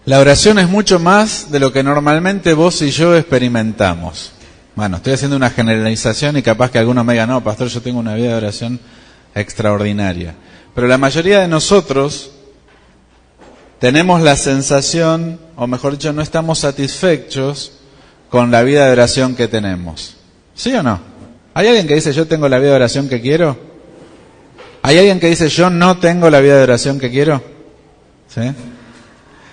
La oración es mucho más de lo que normalmente vos y yo experimentamos. Bueno, estoy haciendo una generalización y capaz que alguno me diga, no, pastor, yo tengo una vida de oración extraordinaria. Pero la mayoría de nosotros tenemos la sensación, o mejor dicho, no estamos satisfechos con la vida de oración que tenemos. ¿Sí o no? ¿Hay alguien que dice, yo tengo la vida de oración que quiero? ¿Hay alguien que dice, yo no tengo la vida de oración que quiero? ¿Sí?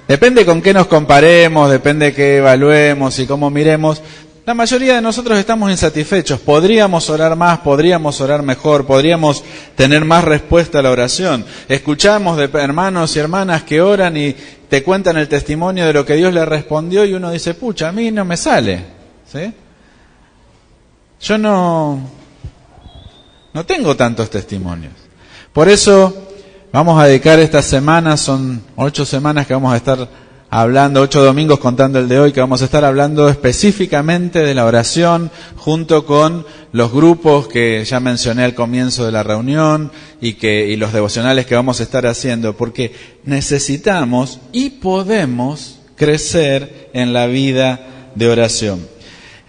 Depende con qué nos comparemos, depende qué evaluemos y cómo miremos. La mayoría de nosotros estamos insatisfechos. Podríamos orar más, podríamos orar mejor, podríamos tener más respuesta a la oración. Escuchamos de hermanos y hermanas que oran y te cuentan el testimonio de lo que Dios les respondió y uno dice, pucha, a mí no me sale. ¿Sí? Yo no tengo tantos testimonios. Por eso vamos a dedicar estas semanas, son 8 semanas que vamos a estar hablando, 8 domingos contando el de hoy, que vamos a estar hablando específicamente de la oración, junto con los grupos que ya mencioné al comienzo de la reunión y los devocionales que vamos a estar haciendo, porque necesitamos y podemos crecer en la vida de oración.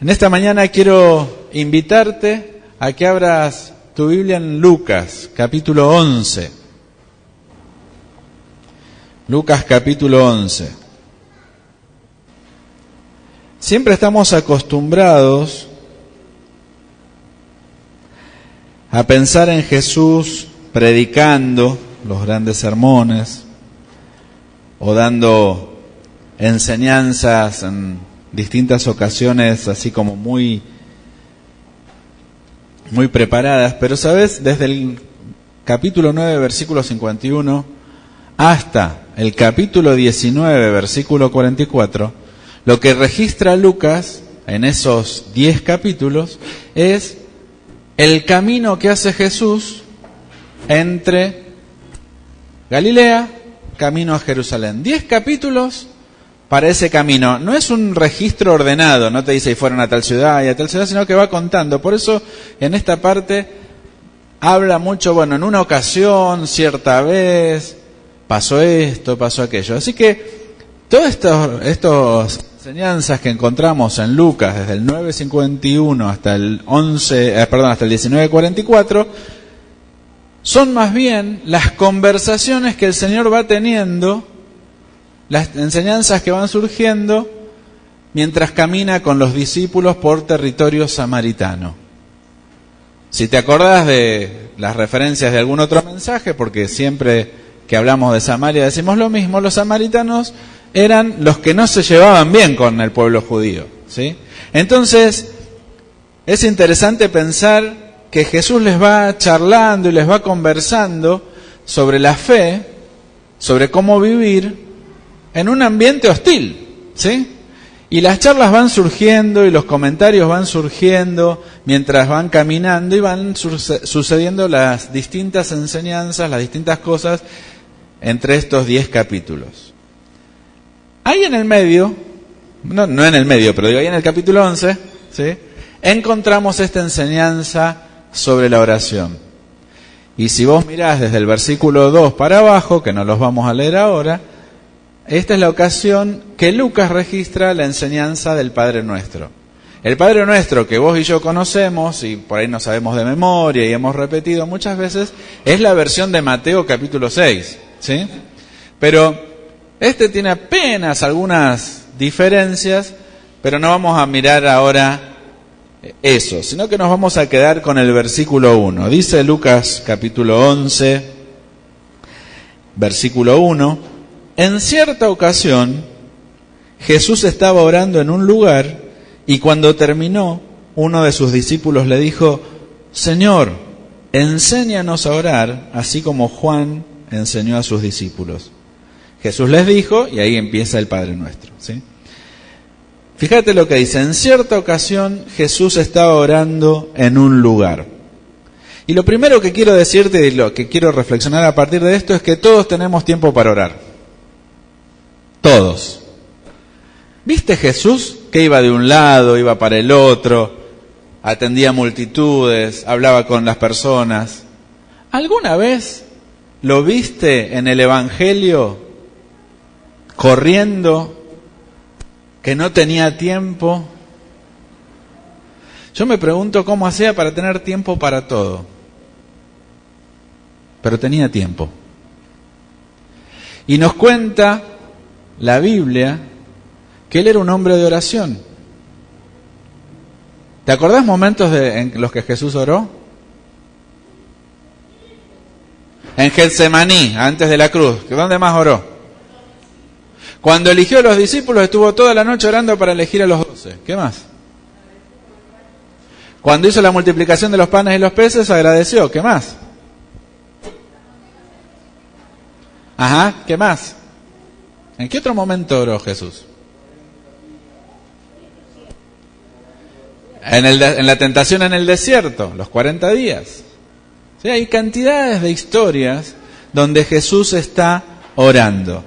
En esta mañana quiero invitarte a que abras tu Biblia en Lucas, capítulo 11. Lucas capítulo 11. Siempre estamos acostumbrados a pensar en Jesús predicando los grandes sermones o dando enseñanzas en distintas ocasiones así como muy preparadas, pero sabes, desde el capítulo 9, versículo 51 hasta el capítulo 19, versículo 44, lo que registra Lucas en esos 10 capítulos es el camino que hace Jesús entre Galilea, camino a Jerusalén. 10 capítulos para ese camino. No es un registro ordenado, no te dice y fueron a tal ciudad y a tal ciudad, sino que va contando. Por eso en esta parte habla mucho, bueno, en una ocasión, cierta vez, pasó esto, pasó aquello. Así que todas estas enseñanzas que encontramos en Lucas desde el 9:51 hasta el 19:44 son más bien las conversaciones que el Señor va teniendo, las enseñanzas que van surgiendo mientras camina con los discípulos por territorio samaritano. Si te acordás de las referencias de algún otro mensaje, porque siempre que hablamos de Samaria decimos lo mismo, los samaritanos eran los que no se llevaban bien con el pueblo judío, ¿sí? Entonces, es interesante pensar que Jesús les va charlando y les va conversando sobre la fe, sobre cómo vivir en un ambiente hostil, ¿sí? Y las charlas van surgiendo y los comentarios van surgiendo mientras van caminando y van sucediendo las distintas enseñanzas, las distintas cosas entre estos 10 capítulos. Ahí en el medio, no en el medio, pero digo ahí en el capítulo 11, ¿sí? Encontramos esta enseñanza sobre la oración. Y si vos mirás desde el versículo 2 para abajo, que no los vamos a leer ahora, esta es la ocasión que Lucas registra la enseñanza del Padre Nuestro. El Padre Nuestro que vos y yo conocemos, y por ahí no sabemos de memoria y hemos repetido muchas veces, es la versión de Mateo capítulo 6, ¿sí? Pero este tiene apenas algunas diferencias, pero no vamos a mirar ahora eso, sino que nos vamos a quedar con el versículo 1. Dice Lucas capítulo 11, versículo 1, en cierta ocasión Jesús estaba orando en un lugar y cuando terminó, uno de sus discípulos le dijo, Señor, enséñanos a orar, así como Juan enseñó a sus discípulos. Jesús les dijo, y ahí empieza el Padre Nuestro, ¿sí? Fíjate lo que dice, en cierta ocasión Jesús estaba orando en un lugar. Y lo primero que quiero decirte y lo que quiero reflexionar a partir de esto es que todos tenemos tiempo para orar. Todos. ¿Viste Jesús que iba de un lado, iba para el otro, atendía multitudes, hablaba con las personas? ¿Alguna vez lo viste en el Evangelio corriendo, que no tenía tiempo. Yo me pregunto cómo hacía para tener tiempo para todo. Pero tenía tiempo. Y nos cuenta la Biblia que él era un hombre de oración. ¿Te acordás momentos en los que Jesús oró? En Getsemaní, antes de la cruz. ¿Dónde más oró? Cuando eligió a los discípulos estuvo toda la noche orando para elegir a los 12. ¿Qué más? Cuando hizo la multiplicación de los panes y los peces agradeció. ¿Qué más? Ajá, ¿qué más? ¿En qué otro momento oró Jesús? En la tentación en el desierto, los 40 días. ¿Sí? Hay cantidades de historias donde Jesús está orando.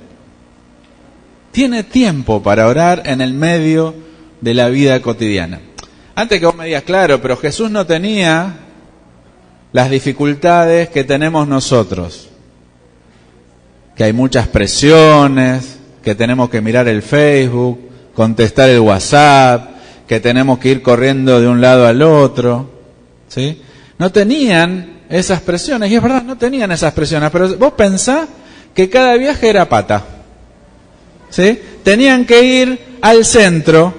Tiene tiempo para orar en el medio de la vida cotidiana. Antes que vos me digas, claro, pero Jesús no tenía las dificultades que tenemos nosotros. Que hay muchas presiones, que tenemos que mirar el Facebook, contestar el WhatsApp, que tenemos que ir corriendo de un lado al otro, ¿sí? No tenían esas presiones, y es verdad, no tenían esas presiones, pero vos pensás que cada viaje era pata, ¿sí? Tenían que ir al centro,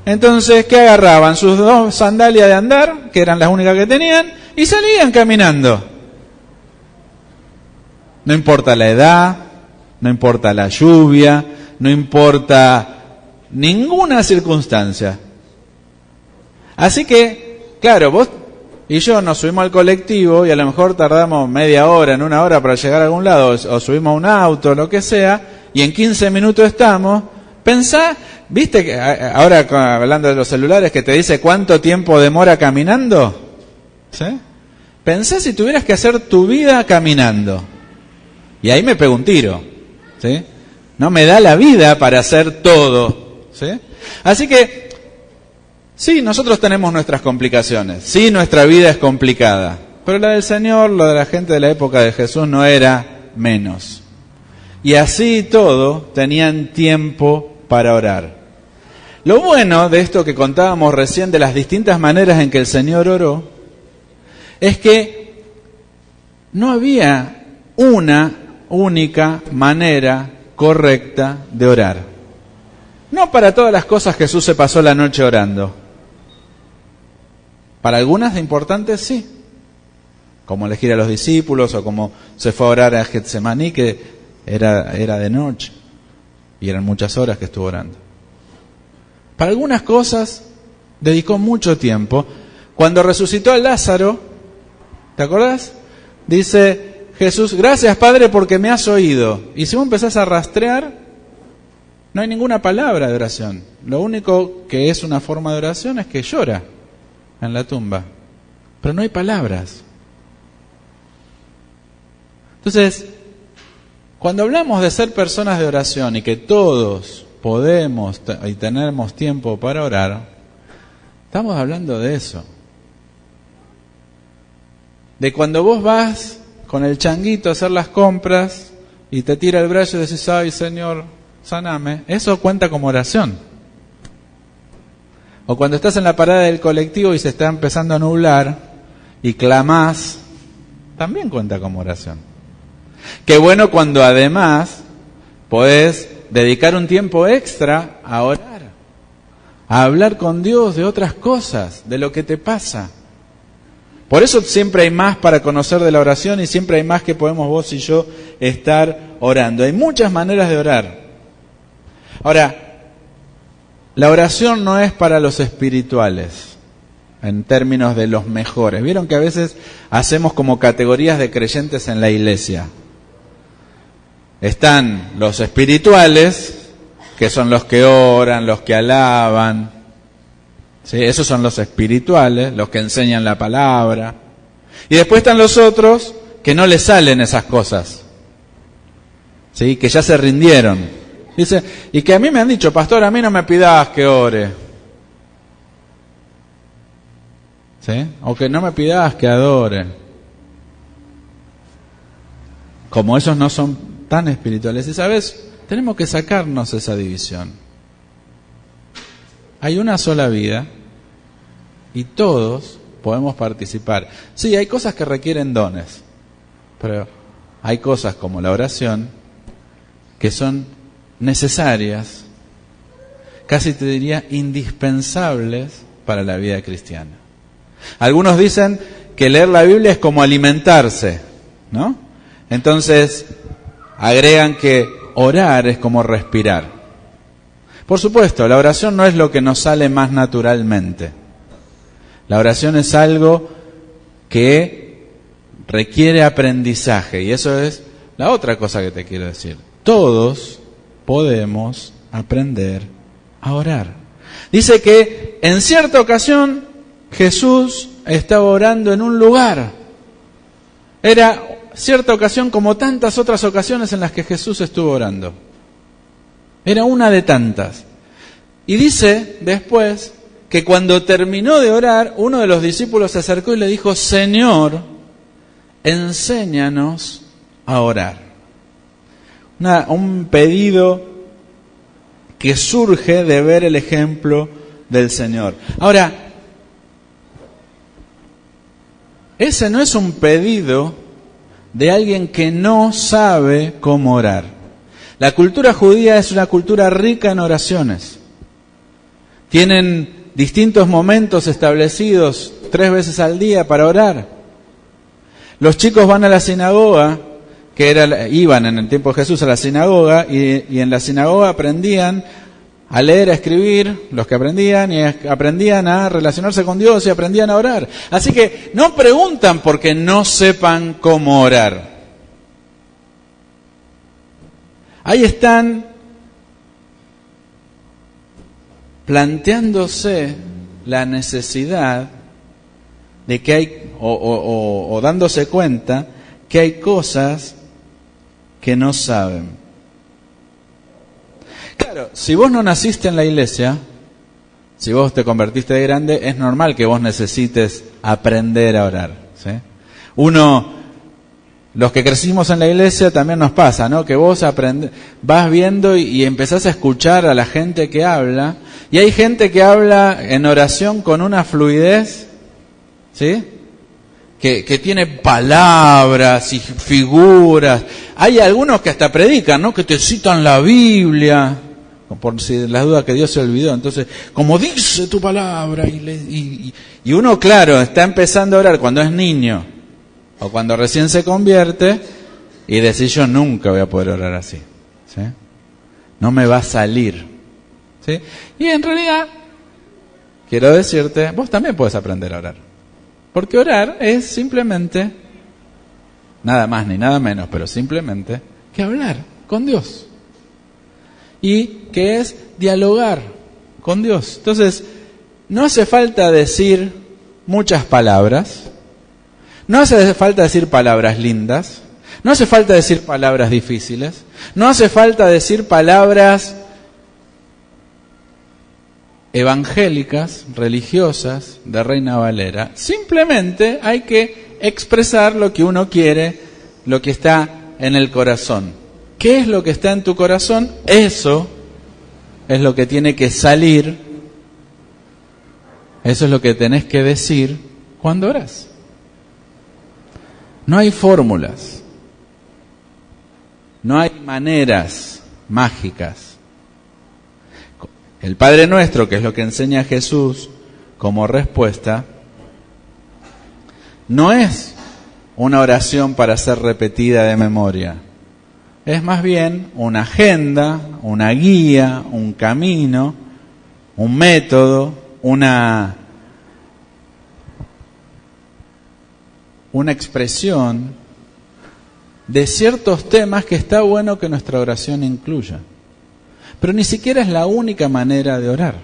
entonces, ¿qué agarraban? Sus 2 sandalias de andar, que eran las únicas que tenían, y salían caminando. No importa la edad, no importa la lluvia, no importa ninguna circunstancia. Así que, claro, vos y yo nos subimos al colectivo y a lo mejor tardamos media hora, en 1 hora para llegar a algún lado, o subimos a un auto, lo que sea, y en 15 minutos estamos. Pensá, viste que ahora hablando de los celulares que te dice cuánto tiempo demora caminando, ¿sí? Pensá si tuvieras que hacer tu vida caminando. Y ahí me pego un tiro, ¿sí? No me da la vida para hacer todo, ¿sí? Así que, sí, nosotros tenemos nuestras complicaciones, sí, nuestra vida es complicada, pero la del Señor, lo de la gente de la época de Jesús no era menos. Y así y todo, tenían tiempo para orar. Lo bueno de esto que contábamos recién, de las distintas maneras en que el Señor oró, es que no había una única manera correcta de orar. No para todas las cosas Jesús se pasó la noche orando. Para algunas de importantes sí, como elegir a los discípulos o como se fue a orar a Getsemaní, que era de noche y eran muchas horas que estuvo orando. Para algunas cosas dedicó mucho tiempo. Cuando resucitó a Lázaro, ¿te acordás? Dice Jesús, gracias Padre porque me has oído. Y si vos empezás a rastrear, no hay ninguna palabra de oración. Lo único que es una forma de oración es que llora en la tumba. Pero no hay palabras. Entonces, cuando hablamos de ser personas de oración y que todos podemos y tenemos tiempo para orar, estamos hablando de eso. De cuando vos vas con el changuito a hacer las compras y te tira el brazo y decís, ay Señor, saname, eso cuenta como oración. O cuando estás en la parada del colectivo y se está empezando a nublar y clamás, también cuenta como oración. Qué bueno cuando además podés dedicar un tiempo extra a orar, a hablar con Dios de otras cosas, de lo que te pasa. Por eso siempre hay más para conocer de la oración y siempre hay más que podemos vos y yo estar orando. Hay muchas maneras de orar. Ahora, la oración no es para los espirituales, en términos de los mejores. Vieron que a veces hacemos como categorías de creyentes en la iglesia. Están los espirituales, que son los que oran, los que alaban. ¿Sí? Esos son los espirituales, los que enseñan la palabra. Y después están los otros que no les salen esas cosas, ¿sí? Que ya se rindieron. Dice, y que a mí me han dicho, pastor, a mí no me pidas que ore, ¿sí? O que no me pidas que adore. Como esos no son tan espirituales. Y sabes, tenemos que sacarnos esa división. Hay una sola vida y todos podemos participar. Sí, hay cosas que requieren dones, pero hay cosas como la oración que son necesarias, casi te diría indispensables para la vida cristiana. Algunos dicen que leer la Biblia es como alimentarse, ¿no? Entonces agregan que orar es como respirar. Por supuesto, la oración no es lo que nos sale más naturalmente. La oración es algo que requiere aprendizaje, y eso es la otra cosa que te quiero decir. Todos podemos aprender a orar. Dice que en cierta ocasión Jesús estaba orando en un lugar. Era cierta ocasión como tantas otras ocasiones en las que Jesús estuvo orando. Era una de tantas. Y dice después que cuando terminó de orar, uno de los discípulos se acercó y le dijo: Señor, enséñanos a orar. Un pedido que surge de ver el ejemplo del Señor. Ahora, ese no es un pedido de alguien que no sabe cómo orar. La cultura judía es una cultura rica en oraciones. Tienen distintos momentos establecidos 3 veces al día para orar. Los chicos van a la sinagoga, iban en el tiempo de Jesús a la sinagoga, y en la sinagoga aprendían a leer, a escribir, los que aprendían, y aprendían a relacionarse con Dios y aprendían a orar. Así que no preguntan porque no sepan cómo orar. Ahí están planteándose la necesidad de que hay, o dándose cuenta que hay cosas que no saben. Claro, si vos no naciste en la iglesia, si vos te convertiste de grande, es normal que vos necesites aprender a orar, ¿sí? Los que crecimos en la iglesia también nos pasa, ¿no? Que vos vas viendo y empezás a escuchar a la gente que habla, y hay gente que habla en oración con una fluidez, ¿sí? Que tiene palabras y figuras. Hay algunos que hasta predican, ¿no? Que te citan la Biblia, por si las dudas que Dios se olvidó. Entonces, como dice tu palabra, y uno, claro, está empezando a orar cuando es niño, o cuando recién se convierte, y decís: yo nunca voy a poder orar así, ¿sí? No me va a salir, ¿sí? Y en realidad, quiero decirte, vos también podés aprender a orar. Porque orar es simplemente, nada más ni nada menos, pero simplemente que hablar con Dios. Y que es dialogar con Dios. Entonces, no hace falta decir muchas palabras, no hace falta decir palabras lindas, no hace falta decir palabras difíciles, no hace falta decir palabras evangélicas, religiosas, de Reina Valera. Simplemente hay que expresar lo que uno quiere, lo que está en el corazón. ¿Qué es lo que está en tu corazón? Eso es lo que tiene que salir. Eso es lo que tenés que decir cuando orás. No hay fórmulas, no hay maneras mágicas. El Padre Nuestro, que es lo que enseña Jesús como respuesta, no es una oración para ser repetida de memoria. Es más bien una agenda, una guía, un camino, un método, una expresión de ciertos temas que está bueno que nuestra oración incluya. Pero ni siquiera es la única manera de orar.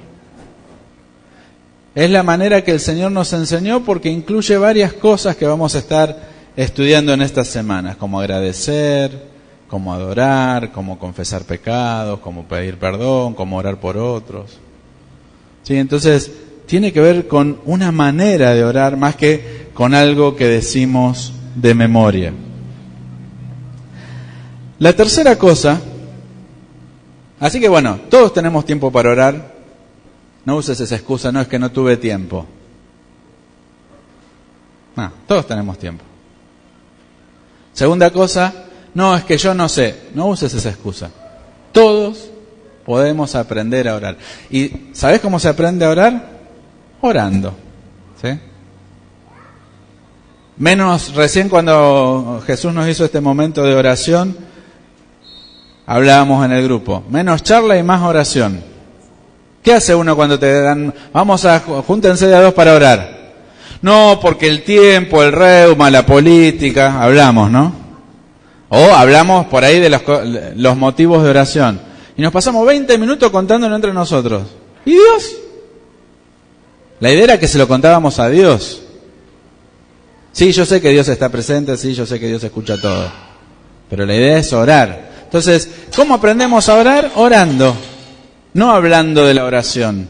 Es la manera que el Señor nos enseñó, porque incluye varias cosas que vamos a estar estudiando en estas semanas, como agradecer, como adorar, como confesar pecados, como pedir perdón, como orar por otros. ¿Sí? Entonces, tiene que ver con una manera de orar más que con algo que decimos de memoria. La tercera cosa Así que bueno, todos tenemos tiempo para orar. No uses esa excusa, no es que no tuve tiempo. No, todos tenemos tiempo. Segunda cosa, no, es que yo no sé. No uses esa excusa. Todos podemos aprender a orar. ¿Y sabés cómo se aprende a orar? Orando. ¿Sí? Menos recién cuando Jesús nos hizo este momento de oración, hablábamos en el grupo. Menos charla y más oración. ¿Qué hace uno cuando te dan, júntense de a dos para orar? No, porque el tiempo, el reuma, la política, hablamos, ¿no? O hablamos por ahí de los motivos de oración. Y nos pasamos 20 minutos contándolo entre nosotros. ¿Y Dios? La idea era que se lo contábamos a Dios. Sí, yo sé que Dios está presente, sí, yo sé que Dios escucha todo. Pero la idea es orar. Entonces, ¿cómo aprendemos a orar? Orando. No hablando de la oración.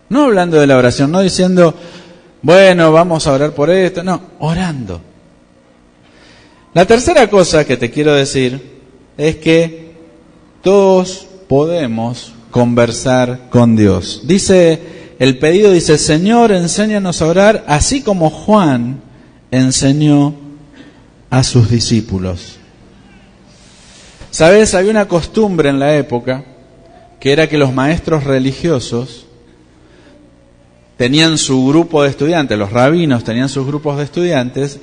No hablando de la oración, no diciendo, bueno, vamos a orar por esto. No, orando. La tercera cosa que te quiero decir es que todos podemos conversar con Dios. El pedido dice, Señor, enséñanos a orar, así como Juan enseñó a sus discípulos. ¿Sabes? Había una costumbre en la época, que era que los maestros religiosos tenían su grupo de estudiantes, los rabinos tenían sus grupos de estudiantes,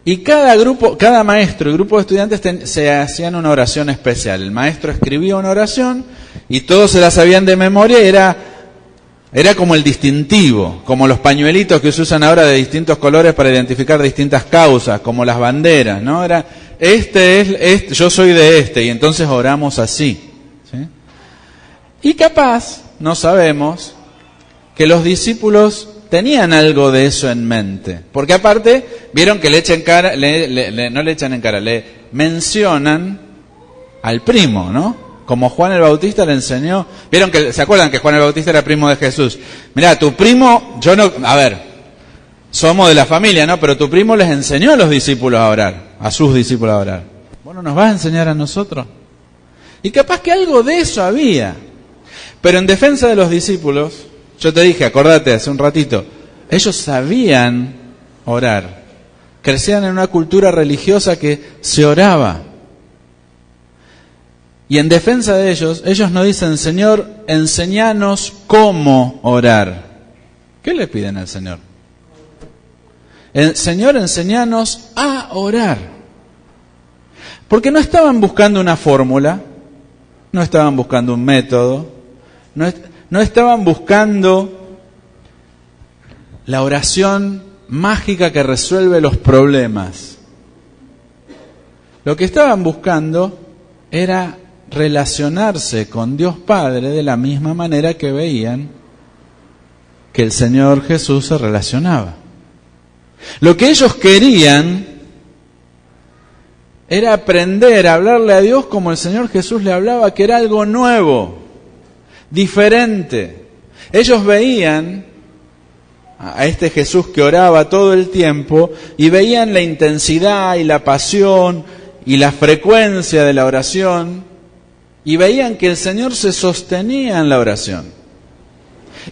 y cada maestro y grupo de estudiantes se hacían una oración especial. El maestro escribía una oración y todos se la sabían de memoria y era como el distintivo, como los pañuelitos que se usan ahora de distintos colores para identificar distintas causas, como las banderas, ¿no? Era, yo soy de y entonces oramos así, ¿sí? Y capaz, no sabemos, que los discípulos tenían algo de eso en mente. Porque aparte, vieron que no le echan en cara, le mencionan al primo, ¿no? Como Juan el Bautista le enseñó. Vieron que, ¿se acuerdan que Juan el Bautista era primo de Jesús? Mirá, tu primo, somos de la familia, ¿no? Pero tu primo les enseñó a los discípulos a orar, a sus discípulos a orar. Bueno, ¿nos vas a enseñar a nosotros? Y capaz que algo de eso había. Pero en defensa de los discípulos, yo te dije, acordate hace un ratito, ellos sabían orar. Crecían en una cultura religiosa que se oraba. Y en defensa de ellos no dicen, Señor, enséñanos cómo orar. ¿Qué le piden al Señor? Señor, enséñanos a orar. Porque no estaban buscando una fórmula, no estaban buscando un método, no estaban buscando la oración mágica que resuelve los problemas. Lo que estaban buscando era relacionarse con Dios Padre de la misma manera que veían que el Señor Jesús se relacionaba. Lo que ellos querían era aprender a hablarle a Dios como el Señor Jesús le hablaba, que era algo nuevo, diferente. Ellos veían a este Jesús que oraba todo el tiempo y veían la intensidad y la pasión y la frecuencia de la oración y veían que el Señor se sostenía en la oración.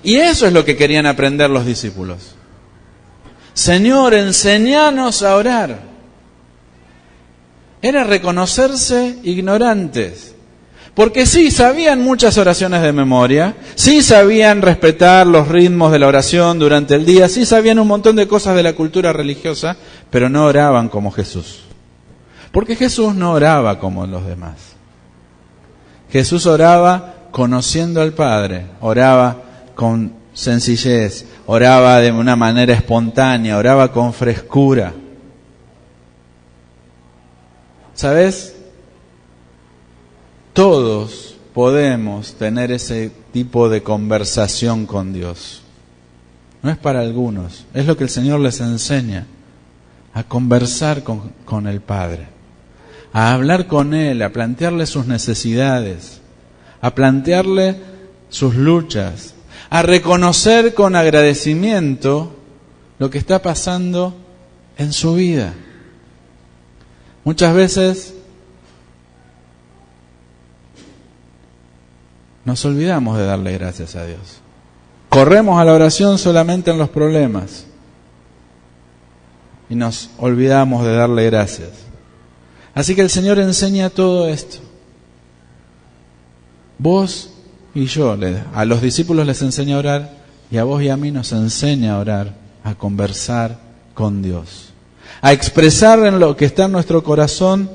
Y eso es lo que querían aprender los discípulos. Señor, enséñanos a orar. Era reconocerse ignorantes. Porque sí, sabían muchas oraciones de memoria, sí sabían respetar los ritmos de la oración durante el día, sí sabían un montón de cosas de la cultura religiosa, pero no oraban como Jesús. Porque Jesús no oraba como los demás. Jesús oraba conociendo al Padre, oraba con sencillez, oraba de una manera espontánea, oraba con frescura. ¿Sabes? Todos podemos tener ese tipo de conversación con Dios. No es para algunos, es lo que el Señor les enseña, a conversar con el Padre, a hablar con Él, a plantearle sus necesidades, a plantearle sus luchas, a reconocer con agradecimiento lo que está pasando en su vida. Muchas veces nos olvidamos de darle gracias a Dios. Corremos a la oración solamente en los problemas y nos olvidamos de darle gracias. Así que el Señor enseña todo esto. Vos y yo, a los discípulos les enseña a orar, y a vos y a mí nos enseña a orar, a conversar con Dios, a expresar en lo que está en nuestro corazón,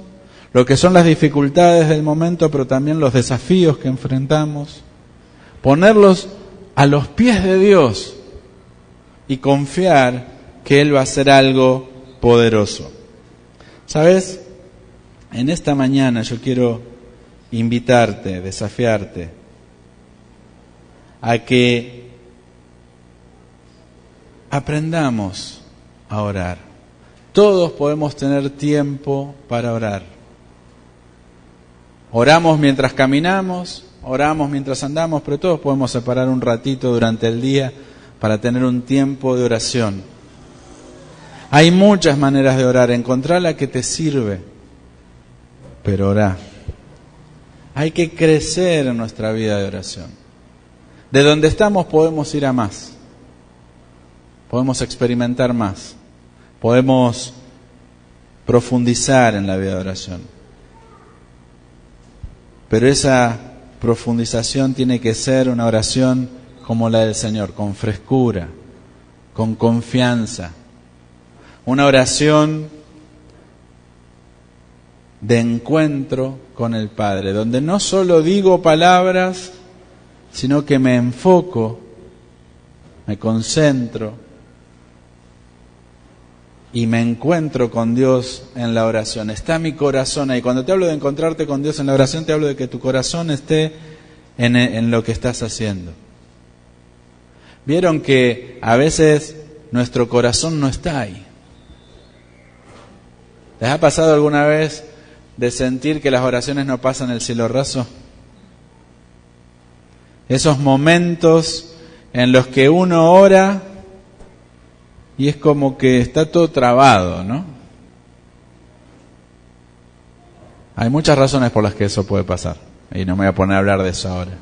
lo que son las dificultades del momento, pero también los desafíos que enfrentamos, ponerlos a los pies de Dios y confiar que Él va a hacer algo poderoso. ¿Sabes? En esta mañana yo quiero invitarte, desafiarte, a que aprendamos a orar. Todos podemos tener tiempo para orar. Oramos mientras caminamos, oramos mientras andamos, pero todos podemos separar un ratito durante el día para tener un tiempo de oración. Hay muchas maneras de orar, encontrá la que te sirve, pero orá. Hay que crecer en nuestra vida de oración. De donde estamos podemos ir a más. Podemos experimentar más. Podemos profundizar en la vida de oración. Pero esa profundización tiene que ser una oración como la del Señor, con frescura, con confianza. Una oración de encuentro con el Padre, donde no solo digo palabras, sino que me enfoco, me concentro y me encuentro con Dios en la oración. Está mi corazón ahí. Cuando te hablo de encontrarte con Dios en la oración, te hablo de que tu corazón esté en lo que estás haciendo. Vieron que a veces nuestro corazón no está ahí. ¿Les ha pasado alguna vez de sentir que las oraciones no pasan el cielo raso? Esos momentos en los que uno ora y es como que está todo trabado, ¿no? Hay muchas razones por las que eso puede pasar, y no me voy a poner a hablar de eso ahora.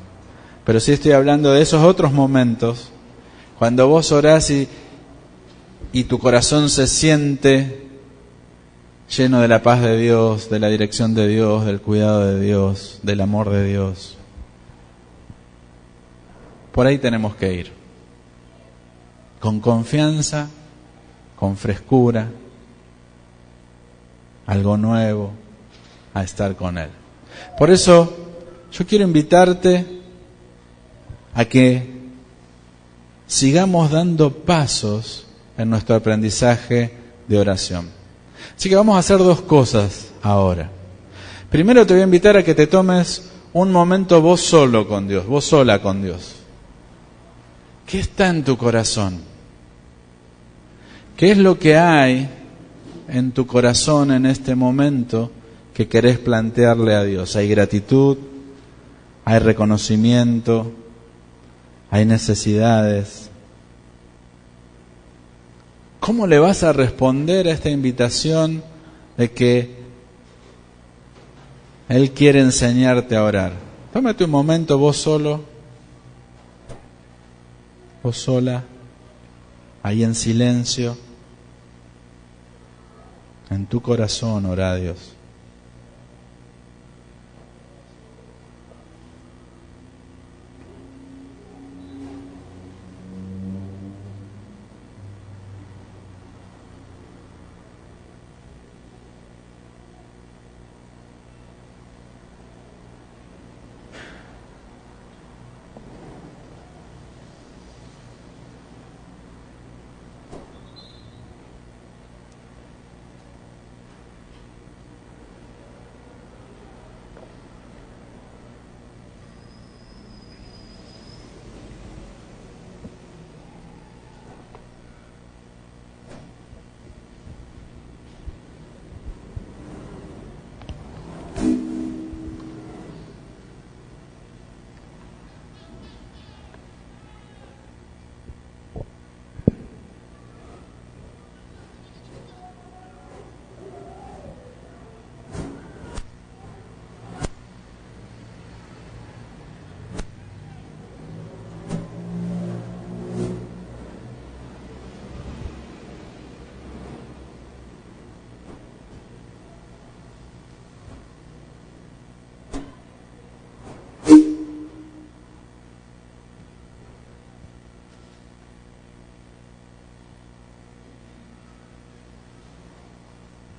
Pero sí estoy hablando de esos otros momentos, cuando vos orás y tu corazón se siente lleno de la paz de Dios, de la dirección de Dios, del cuidado de Dios, del amor de Dios. Por ahí tenemos que ir, con confianza, con frescura, algo nuevo, a estar con Él. Por eso yo quiero invitarte a que sigamos dando pasos en nuestro aprendizaje de oración. Así que vamos a hacer dos cosas ahora. Primero te voy a invitar a que te tomes un momento vos solo con Dios, vos sola con Dios. ¿Qué está en tu corazón? ¿Qué es lo que hay en tu corazón en este momento que querés plantearle a Dios? ¿Hay gratitud? ¿Hay reconocimiento? ¿Hay necesidades? ¿Cómo le vas a responder a esta invitación de que Él quiere enseñarte a orar? Tómate un momento vos solo, vos sola, ahí en silencio, en tu corazón, orá a Dios.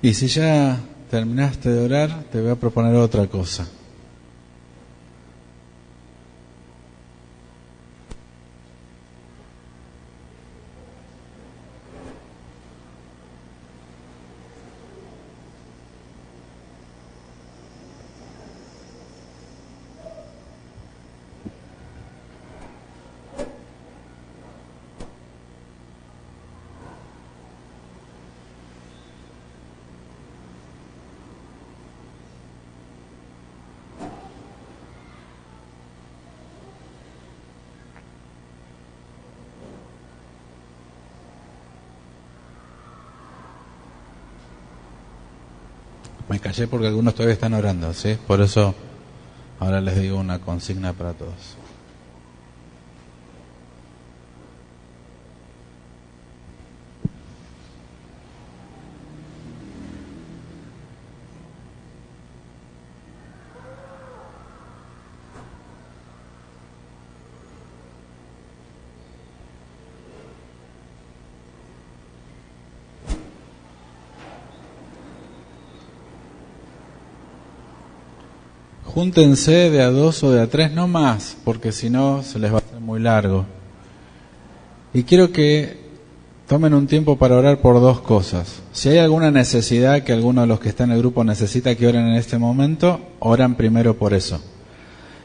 Y si ya terminaste de orar, te voy a proponer otra cosa. Me callé porque algunos todavía están orando, ¿sí? Por eso ahora les digo una consigna para todos. Júntense de a 2 o de a 3, no más, porque si no se les va a hacer muy largo. Y quiero que tomen un tiempo para orar por dos cosas. Si hay alguna necesidad que alguno de los que está en el grupo necesita que oren en este momento, oran primero por eso.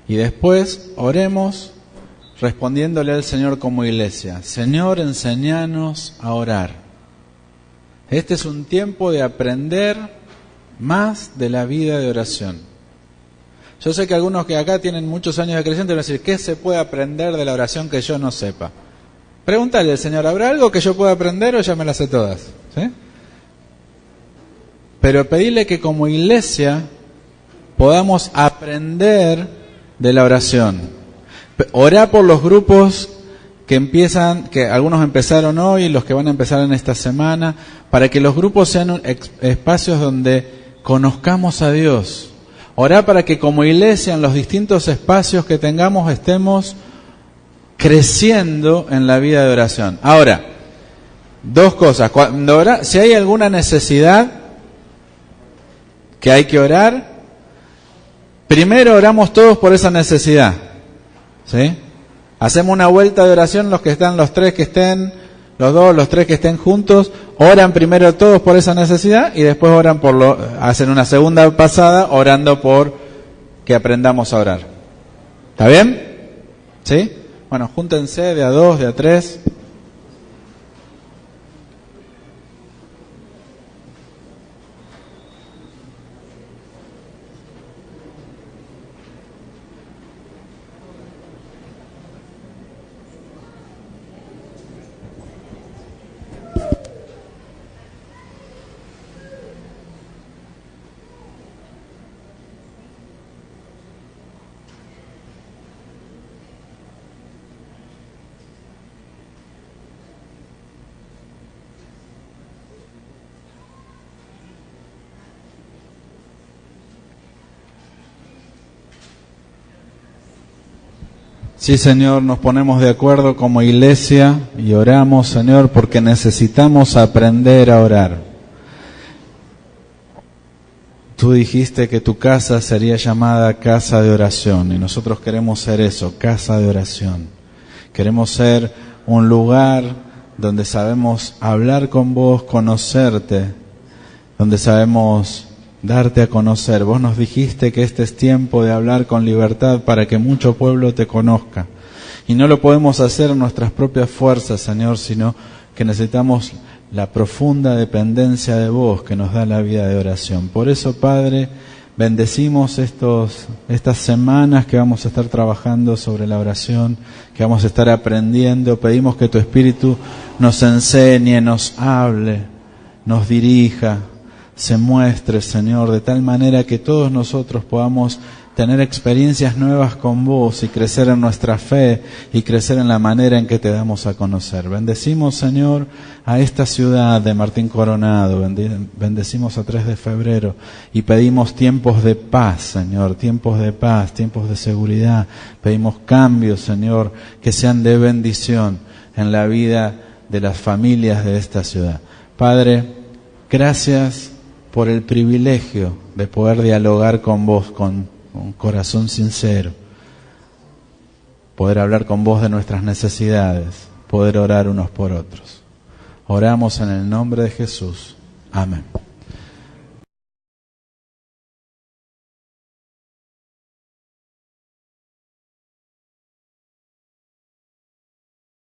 Y después oremos respondiéndole al Señor como iglesia. Señor, enséñanos a orar. Este es un tiempo de aprender más de la vida de oración. Yo sé que algunos que acá tienen muchos años de creyente van a decir, ¿qué se puede aprender de la oración que yo no sepa? Pregúntale al Señor, ¿habrá algo que yo pueda aprender o ya me las sé todas? ¿Sí? Pero pedirle que como iglesia podamos aprender de la oración. Orá por los grupos que empiezan, que algunos empezaron hoy, los que van a empezar en esta semana, para que los grupos sean espacios donde conozcamos a Dios. Orá para que como iglesia en los distintos espacios que tengamos estemos creciendo en la vida de oración. Ahora, dos cosas. Si hay alguna necesidad que hay que orar, primero oramos todos por esa necesidad. ¿Sí? Hacemos una vuelta de oración, los que están, los tres que estén, los dos, los tres que estén juntos, oran primero todos por esa necesidad y después oran hacen una segunda pasada orando por que aprendamos a orar. ¿Está bien? ¿Sí? Bueno, júntense de a 2, de a 3. Sí, Señor, nos ponemos de acuerdo como iglesia y oramos, Señor, porque necesitamos aprender a orar. Tú dijiste que tu casa sería llamada casa de oración y nosotros queremos ser eso, casa de oración. Queremos ser un lugar donde sabemos hablar con vos, conocerte, donde sabemos darte a conocer. Vos nos dijiste que este es tiempo de hablar con libertad para que mucho pueblo te conozca. Y no lo podemos hacer en nuestras propias fuerzas, Señor, sino que necesitamos la profunda dependencia de vos que nos da la vida de oración. Por eso, Padre, bendecimos estas semanas que vamos a estar trabajando sobre la oración, que vamos a estar aprendiendo. Pedimos que tu Espíritu nos enseñe, nos hable, nos dirija, se muestre, Señor, de tal manera que todos nosotros podamos tener experiencias nuevas con vos y crecer en nuestra fe y crecer en la manera en que te damos a conocer. Bendecimos, Señor, a esta ciudad de Martín Coronado, bendecimos a 3 de febrero y pedimos tiempos de paz, Señor, tiempos de paz, tiempos de seguridad. Pedimos cambios, Señor, que sean de bendición en la vida de las familias de esta ciudad. Padre, gracias por el privilegio de poder dialogar con vos con un corazón sincero, poder hablar con vos de nuestras necesidades, poder orar unos por otros. Oramos en el nombre de Jesús. Amén.